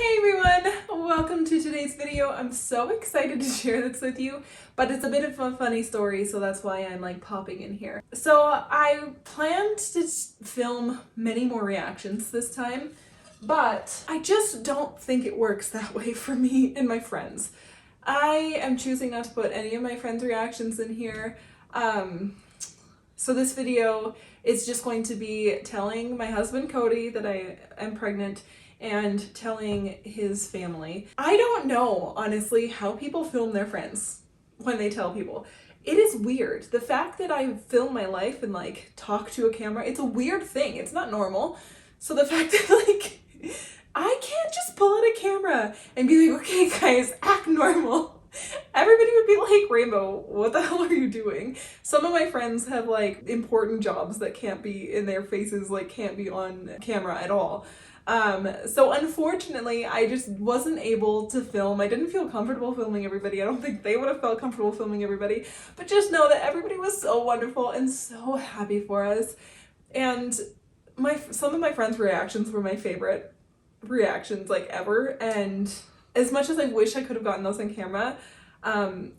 Hey everyone! Welcome to today's video. I'm so excited to share this with you, but it's a bit of a funny story, so that's why I'm like popping in here. So I planned to film many more reactions this time, but I just don't think it works that way for me and my friends. I am choosing not to put any of my friends' reactions in here. So this video is just going to be telling my husband Cody that I am pregnant and telling his family. I don't know, honestly, how people film their friends when they tell people. It is weird. The fact that I film my life and like talk to a camera, it's a weird thing. It's not normal. So the fact that like I can't just pull out a camera and be like, okay guys, act normal. Everybody would be like, Rainbow, what the hell are you doing? Some of my friends have like important jobs that can't be in their faces, like can't be on camera at all. So unfortunately, I just wasn't able to film. I didn't feel comfortable filming everybody. I don't think they would have felt comfortable filming everybody, but just know that everybody was so wonderful and so happy for us. And some of my friends' reactions were my favorite reactions like ever, and as much as I wish I could have gotten those on camera,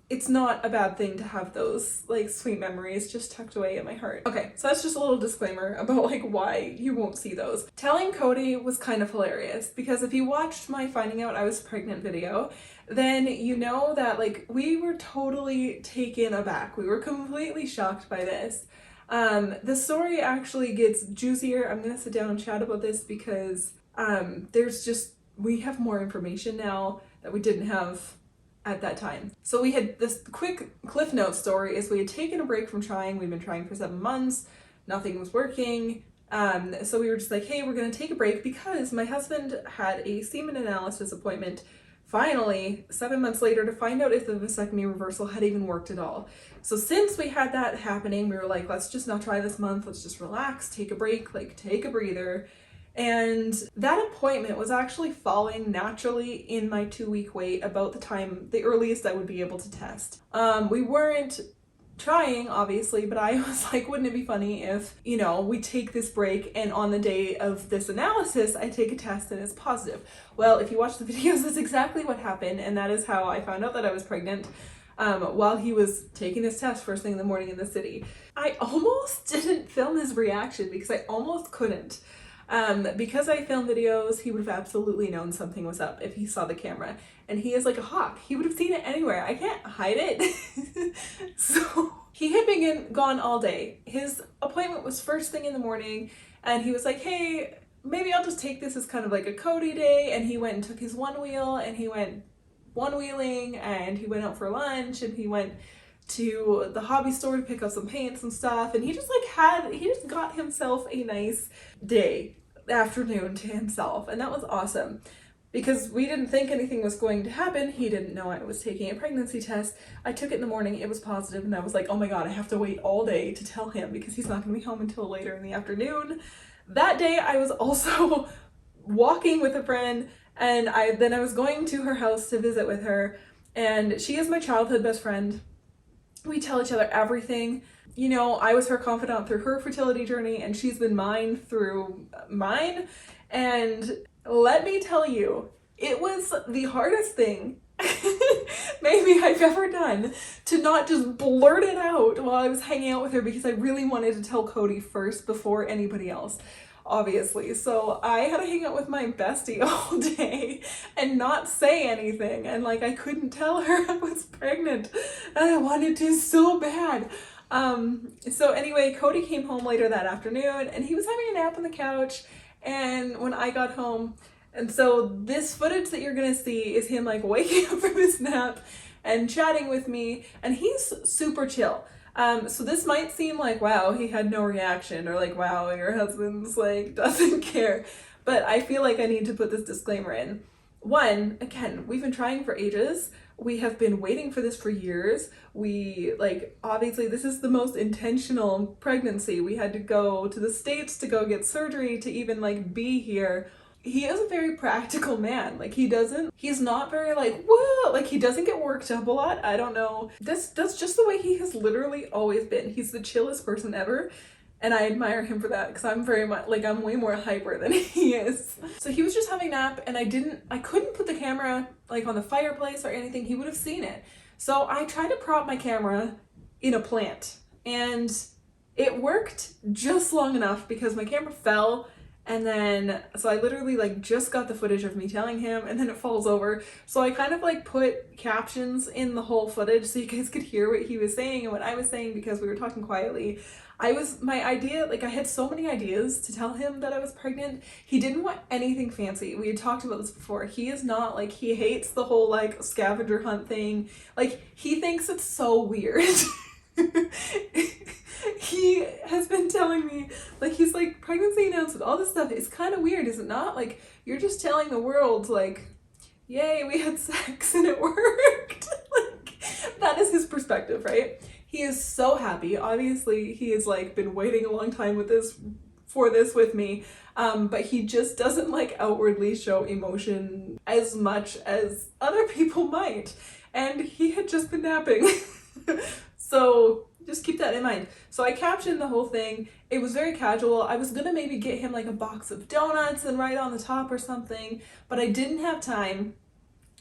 it's not a bad thing to have those like sweet memories just tucked away in my heart. Okay, so that's just a little disclaimer about like why you won't see those. Telling Cody was kind of hilarious because if you watched my finding out I was pregnant video, then you know that like we were totally taken aback. We were completely shocked by this. The story actually gets juicier. I'm gonna sit down and chat about this because we have more information now that we didn't have at that time. So we had this quick Cliff Note story is we had taken a break from trying. We've been trying for 7 months. Nothing was working. So we were just like, hey, we're gonna take a break because my husband had a semen analysis appointment finally 7 months later to find out if the vasectomy reversal had even worked at all. So since we had that happening, we were like, let's just not try this month. Let's just relax, take a break, like take a breather. And that appointment was actually falling naturally in my 2-week wait about the earliest I would be able to test. We weren't trying, obviously, but I was like, wouldn't it be funny if, you know, we take this break and on the day of this analysis, I take a test and it's positive. Well, if you watch the videos, that's exactly what happened, and that is how I found out that I was pregnant. While he was taking his test first thing in the morning in the city. I almost didn't film his reaction because I almost couldn't. Because I film videos, he would have absolutely known something was up if he saw the camera. And he is like a hawk. He would have seen it anywhere. I can't hide it. So he had been gone all day. His appointment was first thing in the morning, and he was like, hey, maybe I'll just take this as kind of like a Cody day. And he went and took his one wheel, and he went one-wheeling, and he went out for lunch, and he went to the hobby store to pick up some paints and stuff, and he just got himself a nice afternoon to himself, and that was awesome because we didn't think anything was going to happen. He didn't know I was taking a pregnancy test. I took it in the morning, it was positive, and I was like, oh my god, I have to wait all day to tell him because he's not going to be home until later in the afternoon. That day I was also walking with a friend, and I was going to her house to visit with her, and she is my childhood best friend. We tell each other everything. You know, I was her confidant through her fertility journey, and she's been mine through mine. And let me tell you, it was the hardest thing maybe I've ever done to not just blurt it out while I was hanging out with her because I really wanted to tell Cody first before anybody else, obviously. So I had to hang out with my bestie all day and not say anything, and like I couldn't tell her I was pregnant, and I wanted to so bad. So anyway, Cody came home later that afternoon, and he was having a nap on the couch, and when I got home, and so this footage that you're gonna see is him like waking up from his nap and chatting with me, and he's super chill. So this might seem like, wow, he had no reaction, or like, wow, your husband's like doesn't care, but I feel like I need to put this disclaimer in. One, again, we've been trying for ages. We have been waiting for this for years. Obviously this is the most intentional pregnancy. We had to go to the States to go get surgery to even like be here. He is a very practical man. Like he's not very like, whoa, like he doesn't get worked up a lot. I don't know. That's just the way he has literally always been. He's the chillest person ever. And I admire him for that because I'm very much like I'm way more hyper than he is. So he was just having a nap and I couldn't put the camera like on the fireplace or anything. He would have seen it. So I tried to prop my camera in a plant and it worked just long enough because my camera fell. And then, so I literally like just got the footage of me telling him and then it falls over. So I kind of like put captions in the whole footage so you guys could hear what he was saying and what I was saying because we were talking quietly. My idea, like I had so many ideas to tell him that I was pregnant. He didn't want anything fancy. We had talked about this before. He is not like, he hates the whole like scavenger hunt thing. Like he thinks it's so weird. He has been telling me, like, he's like, pregnancy announcement, all this stuff, it's kind of weird, is it not? Like, you're just telling the world, like, yay, we had sex and it worked. Like, that is his perspective, right? He is so happy. Obviously, he has, like, been waiting a long time with this with me, but he just doesn't, like, outwardly show emotion as much as other people might. And he had just been napping. So just keep that in mind. So I captioned the whole thing. It was very casual. I was gonna maybe get him like a box of donuts and write on the top or something, but I didn't have time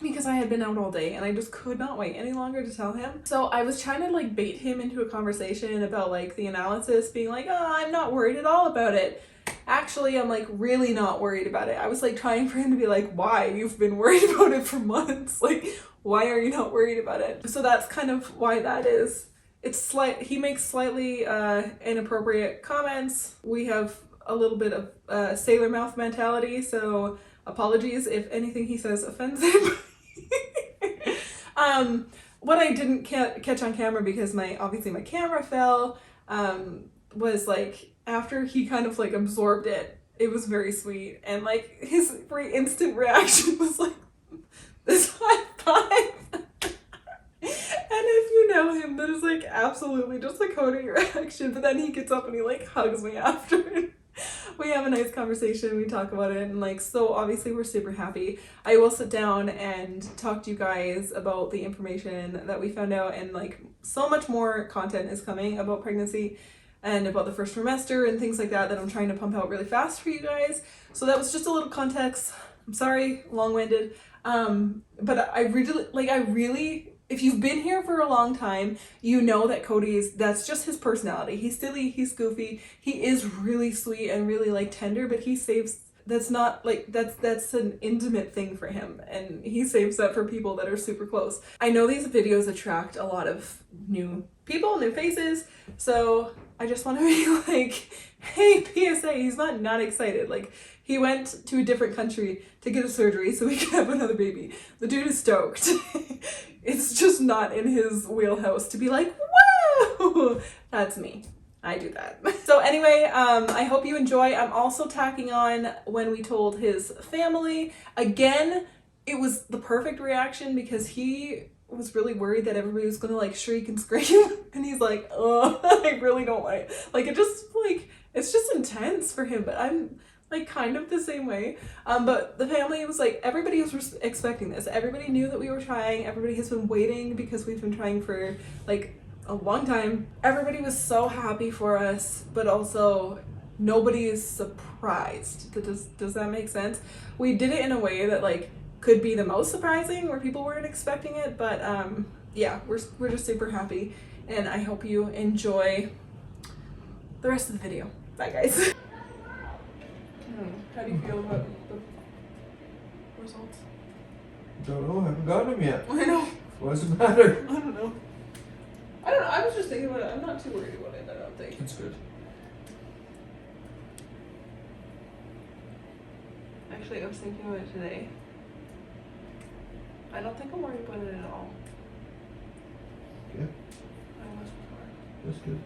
because I had been out all day and I just could not wait any longer to tell him. So I was trying to like bait him into a conversation about like the analysis, being like, oh, I'm not worried at all about it. Actually, I'm like really not worried about it. I was like trying for him to be like, why? You've been worried about it for months. Like, why are you not worried about it? So that's kind of why that is. He makes slightly inappropriate comments. We have a little bit of sailor mouth mentality, so apologies if anything he says offends him. What I didn't catch on camera because obviously my camera fell, was like after he kind of like absorbed it, it was very sweet, and like his very instant reaction was like this high five. And if you know him, that is like absolutely just a Cody reaction, but then he gets up and he like hugs me after. We have a nice conversation, we talk about it, and like, so obviously we're super happy. I will sit down and talk to you guys about the information that we found out, and like so much more content is coming about pregnancy and about the first trimester and things like that I'm trying to pump out really fast for you guys. So that was just a little context. I'm sorry, long-winded. But I really, if you've been here for a long time, you know that that's just his personality. He's silly, he's goofy, he is really sweet and really like tender, but that's not like, that's an intimate thing for him, and he saves that for people that are super close. I know these videos attract a lot of new people, new faces, so I just want to be like, hey, PSA, he's not excited. Like, he went to a different country to get a surgery so he could have another baby. The dude is stoked. It's just not in his wheelhouse to be like, whoa, that's me. I do that. So anyway, I hope you enjoy. I'm also tacking on when we told his family. Again, it was the perfect reaction because he was really worried that everybody was gonna like shriek and scream, and he's like, oh, I really don't like it. Just like, it's just intense for him, but I'm like kind of the same way. But the family was like, everybody was expecting this. Everybody knew that we were trying. Everybody has been waiting because we've been trying for like a long time. Everybody was so happy for us, but also nobody is surprised. Does that make sense? We did it in a way that like could be the most surprising, where people weren't expecting it, but yeah, we're just super happy, and I hope you enjoy the rest of the video. Bye guys. How do you feel about the results? Don't know, I haven't gotten them yet. I know. What's the matter? I don't know. I was just thinking about it. I'm not too worried about it, I don't think. That's good. Actually, I was thinking about it today. I don't think I'm worried about it at all. Yeah, I was before. that's good.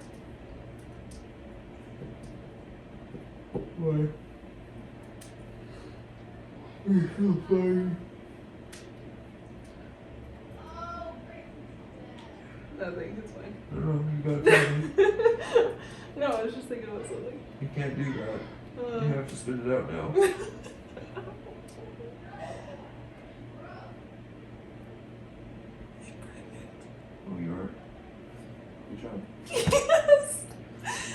Why? You're so funny. Nothing, it's fine. I don't know, you gotta tell me. No, I was just thinking about something. You can't do that. You have to spit it out now. Oh, you are? Good job. Yes!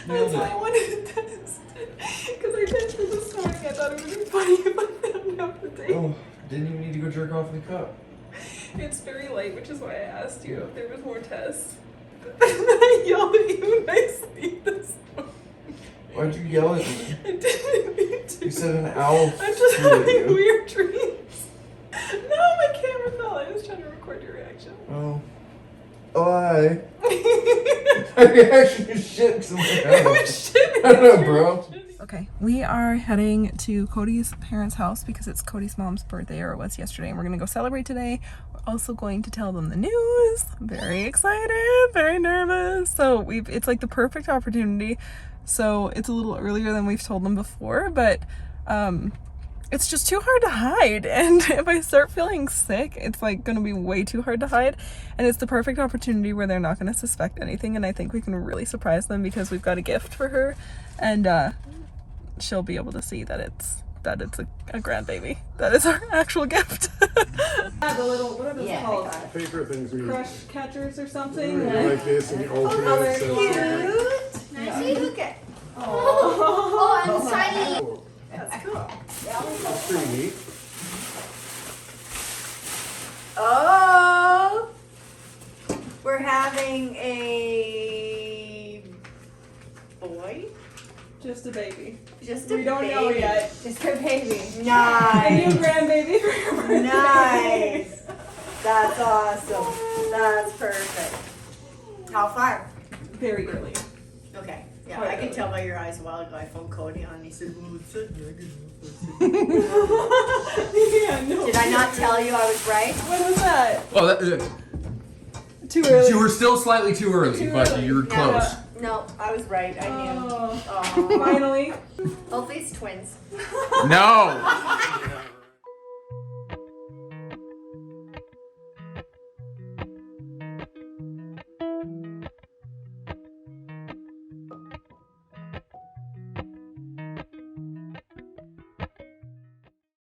Nailed why I wanted to test. Because I tested this morning. I thought it would be funny if I found out the date. Oh, didn't even need to go jerk off in the cup. It's very late, which is why I asked you if there was more tests. But then I yelled at you nicely this morning. Why'd you yell at me? I didn't mean to. You said an owl. I'm just flew at having you. weird dreams. No, my camera fell. I was trying to record your reaction. Oh. Oh, I. I actually shit somewhere else. I don't know, bro. Okay, we are heading to Cody's parents' house because it's Cody's mom's birthday, or it was yesterday, and we're gonna go celebrate today. We're also going to tell them the news. I'm very excited, very nervous. So it's like the perfect opportunity. So it's a little earlier than we've told them before, but it's just too hard to hide. And if I start feeling sick, it's like gonna be way too hard to hide. And it's the perfect opportunity where they're not gonna suspect anything. And I think we can really surprise them because we've got a gift for her. And she'll be able to see that it's a grandbaby. That is our actual gift. The little, what are those called? Paper things we Crush catchers or something? like this and the alternate. Oh, they're so- cute. Nice. Look at. Oh, Oh, and shiny. Oh, that's cool. that's pretty neat. Oh, we're having a boy. Just a baby. Just a We don't baby. know yet. Just a baby. A new Nice. grandbaby for your birthday. Nice. That's awesome. That's perfect. How far? Very early. Okay. Yeah, Quite I could early. tell by your eyes a while ago. I phoned Cody on. He said, "Well, it's such Yeah, no. Did I not tell you I was right? What was that? Well, Too early. you were still slightly too early, Too but early. you were Yeah. close. No, I was right. I knew. Oh, Oh. finally. Hopefully it's twins. No.